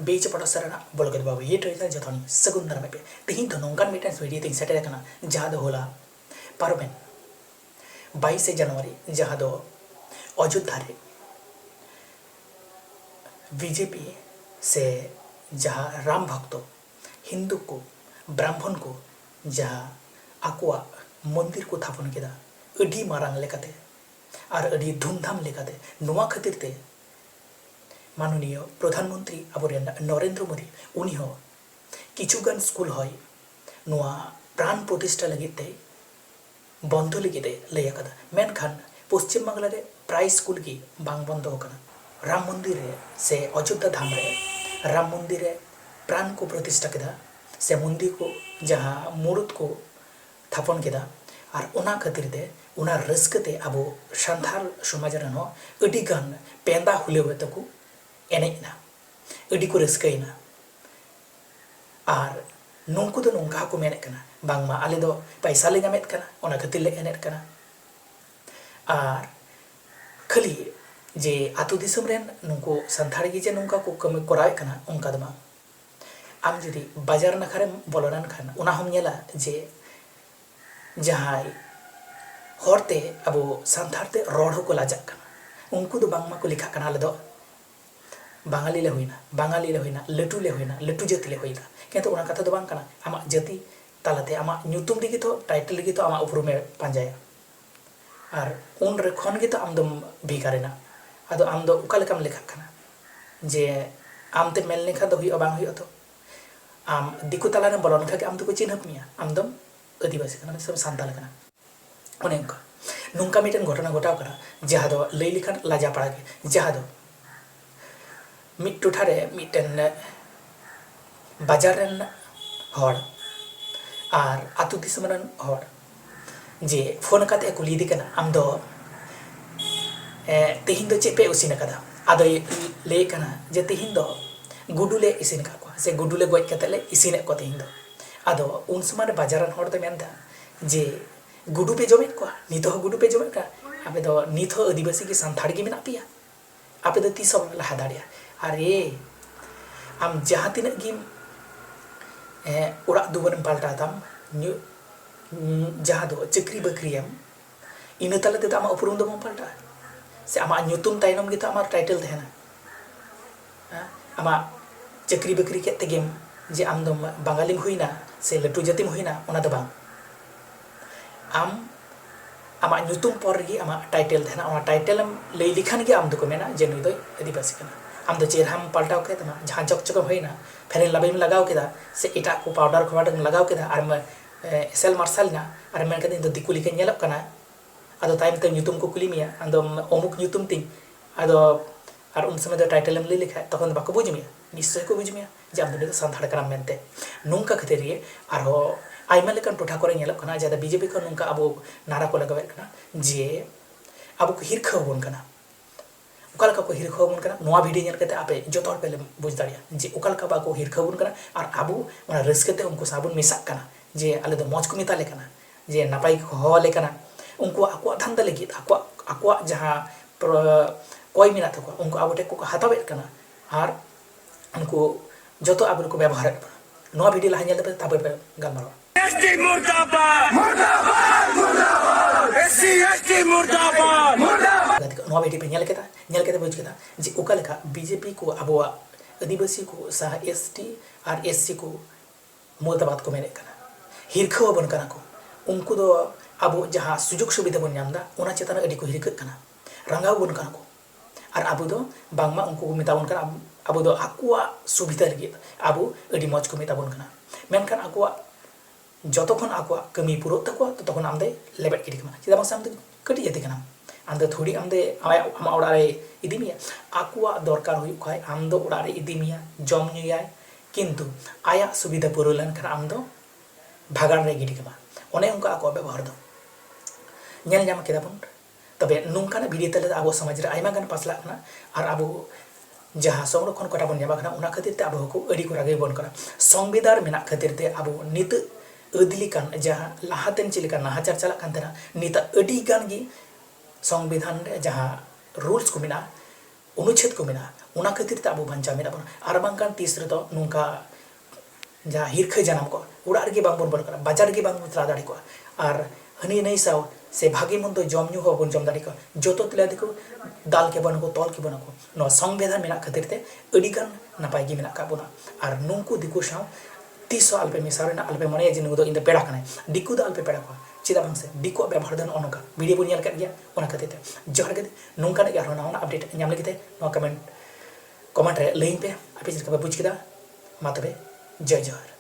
बेच पड़ा सरना बोल के बाबू ये ट्रेजर जथन सगुन दरमे पे तेहिं तो नोंकान मिटन वीडियो तिन सेटेर कना जहां दो होला पारबेन 22 जनवरी जहां दो अयोध्या रे बीजेपी से जहां राम भक्त हिंदू को ब्राह्मण को जहां आकुआ मंदिर को थापन केदा अडी मारांग लेकाते और अडी धूमधाम लेकाते नोआ खातिर ते माननीय प्रधानमंत्री अब नरेंद्र मोदी उनी हो किचुगान स्कूल हय नोआ प्राण प्रतिष्ठा लगिते बंद लगिते लय कदा मेनखान पश्चिम बांगला रे प्राय स्कूल की बांग बंद होकना राम मंदिर रे से अयोध्या धाम रे राम मंदिर रे प्राण को प्रतिष्ठा केदा से मंदिर को जहां मुरुद को थापन केदा और ओना खातिर ते ओना रस्कते अब सान्थाल समाज रेन अडी गान पेंदा हुलेवे तको एनेना अडी को रस्कैना और नोंकु दो नोंका को मेनेत कना बांगमा आले दो पैसा ले गामेत कना ओना खातिर ले एनेत कना और खाली जे आतु दिसम रेन नुंको सान्थाल गी जे नोंका को कमी करावे कना ओंका दमा आम जुदी बाजार नाखारे बोलनान खान ओना हम नेला जे जहाय हरते अब सान्थारते रड़ को लाजाक कना उनको दो बांगमा को लिखा कना ले दो बांगाली ले होइना लटू जाति ले होइना किंतु ओना कथा दो बांग कना आमा जाति तालाते आमा ᱧᱩᱛᱩᱢ लगी तो टाइटल लगी तो आमा उपरुमे पांजाया और उन रे खन गे तो आम दम भिगारेना आदो आम दो उका लेकाम लेखा कना जे आमते मेल लेखा दो हुइया बांग हुइया तो आम दिकु ताला ने बोलन खा के आम तो को चिन्हप मिया आम दम आदिवासी कना सब सान्ताल कना ओने उनका नुंका मिटन घटना घटाव कना जहां दो लई लिखान लाजा पड़ा के जहां दो मिट टुठारे मिटन बाजार रेन हर और आतु दिसम रेन हर जे फोन काते कुली दी कना आम दो तेहिं दो चेपे उसिन कदा आदो ले कना जे तेहिं दो गुडुले इसिन का को से गुडुले गोज कते ले इसिन को तेहिं दो आदो उन समय बाजारन हर दो मेनदा जे गुडु पे जमे को नितो गुडु पे जमे का आपे दो नितो आदिवासी की सान्थाड़ गी मेना पिया आपे दो तीस लहा दाड़िया अरे आम जहां तिना गी उड़ा दुवन पाल्टा ताम जहां दो चक्री बकरियम इन तले ते आमा उपरुम दो पाल्टा से आमा ᱧᱩᱛᱩᱢ तायनम गे तो आमा टाइटल तेना आमा चक्री बकरी के तेगेम जे आम दो बांगालीम हुइना से लटू जातिम हुइना ओना दो बांग आम आमा ᱧᱩᱛᱩᱢ पर गे आमा टाइटल तेना ओना टाइटलम लई लिखान गे आम दो को मेना जे नुई दो आदिवासी कना आम दो चेहराम पाल्टाव के तमा जहां चकचक होइना फेरे लाबेम लगाव केदा से एटा को पाउडर खवाडम लगाव केदा और मैं एसेल मार्शल ना और मैं कदे दो दिकु लिखे नेलक कना आदो टाइम ते ᱧᱩᱛᱩᱢ को कुली मिया आदो अमुक ᱧᱩᱛᱩᱢ तिन आदो और उन समय दो टाइटल ले लिखा तखन बाको बुझ मिया निश्चय को बुझ मिया जे आम दो सान्थाड़ कना मेनते नोंका खातिर गे और आइमा लेकन टोठा करे नेलक कना जादा बीजेपी को नोंका अब नारा को लगावे कना जे अब को हिरखा होबन कना उकालका को हिरखा होबन कना नोआ वीडियो नेल कते आपे जतोर पे बुझ दाड़िया जे उकालका बाको हिरखा होबन कना और आबो ओना रस्कते उनको साबुन मिसाक कना जे आले दो मौज को मिता ले कना जे नापाई को हो ले कना उनको आको धंदा लगी आको जहां कोई मिना तको उनको आबो टेक को हतावे कना और उनको जतो आबो को व्यवहार नो वीडियो लहा नेल तबे पे गलमारो एसटी मुर्दाबाद मुर्दाबाद मुर्दाबाद एससी एसटी मुर्दाबाद मुर्दाबाद नो वीडियो पे नेल केता बुझ केता जे उका लेखा बीजेपी को आबो आदिवासी को सा एसटी और एससी को मुर्दाबाद को मेने कना हिरखा बन कना को उनको दो अब जहाँ सुजोग सुविधा बन नामदा ओना चेतन अडी को हिरकत कना रंगाव बन कना को और अब दो बांगमा उनको मेताबन कना अब दो आकुआ सुविधा लगी अब अडी मौज को मेताबन कना मेनखान आकुआ जतखन आकुआ कमी पुरो तको तखन आमदे लेबेट किडी कना चेदा बांग आमदे कटी जाते कना आमदे थोड़ी आमदे आमा ओड़ा रे इदी मिया आकुआ दरकार हुई खाय आम दो ओड़ा रे इदी मिया जम नुयाय किंतु आया सुविधा पुरो लन खान आम दो भागान रे गिडी कना ओने उनका आको व्यवहार दो नेल जाम केदाबन तबे नुंकाना भिडियो तले आबो समाज रे आइमा गान पासला कना और आबो जहां संरक्षण कोटा बन जाबा कना उना खातिर ते आबो को अडी को रागे बन कना संविधान मेना खातिर ते आबो नित अदली कान जहां लाहातेन चिलिका नाहाचार चला कान तेना नित अडी गान गी संविधान रे जहां रूल्स को मेना अनुच्छेद को मेना उना खातिर ते आबो बांचा मेना बन आर बांकान तीस रे तो नुका जहाँ हिरखा जानम को उड़ा रगे बांग बन बन बाजार गे बांग चला दाड़ी को आर हनी नहीं साव से भागे मन तो जम न्यू हो बन जम दाड़ी को जोतो तले दिको दाल के बन को तोल के बन को नो संविधान मेना खातिर ते अडिगान नापाय गे मेना का बना आर नुंकु दिको साव तीसो अल्पे मिसारे ना अल्पे मने जे नुदो इन पेड़ा कने दिकु द अल्पे पेड़ा को चिदा बांग से दिको व्यवहार दन अनका वीडियो बन ᱧᱮᱞ ᱜᱮᱭᱟ ᱚᱱᱟ ᱠᱷᱟᱹᱛᱤᱨ ᱛᱮ ᱡᱚᱦᱟᱨ ᱜᱮ ᱱᱚᱝᱠᱟᱱᱟᱜ ᱜᱮ ᱟᱨᱦᱚᱸ ᱱᱟᱣᱟᱱᱟᱜ ᱟᱯᱰᱮᱴ ᱧᱟᱢ ᱞᱟᱹᱜᱤᱫ ᱛᱮ ᱱᱚᱣᱟ ᱠᱚᱢᱮᱱᱴ ᱨᱮ ᱞᱟᱹᱭᱤᱧ ᱯᱮ ᱟᱯᱮ ᱪᱮᱫ ᱞᱮᱠᱟ ᱯᱮ ᱵᱩᱡᱽ ᱠᱮᱫᱟ ᱢᱟ ᱛᱚᱵᱮ ᱡᱚᱭ ᱡᱚᱦᱟᱨ